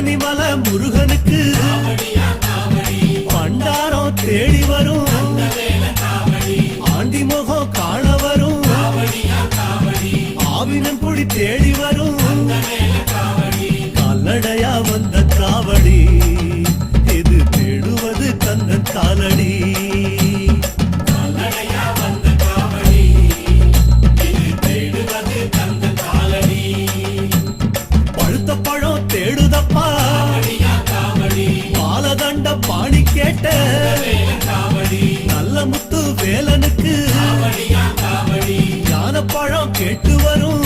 பழனிமலை முருகனுக்கு பண்டாரம் தேடி வரும் ஆண்டி முகம் காண வரும் ஆவினங்குடி தேடி வரும் கால்நடையா வந்த காவடி இது தேடுவது கந்தன் காலடி பழுத்த பழம் தேடுதப்பா பாலதண்ட பாணி கேட்ட நல்ல முத்து வேலனுக்கு ஞான பழம் கேட்டு வரும்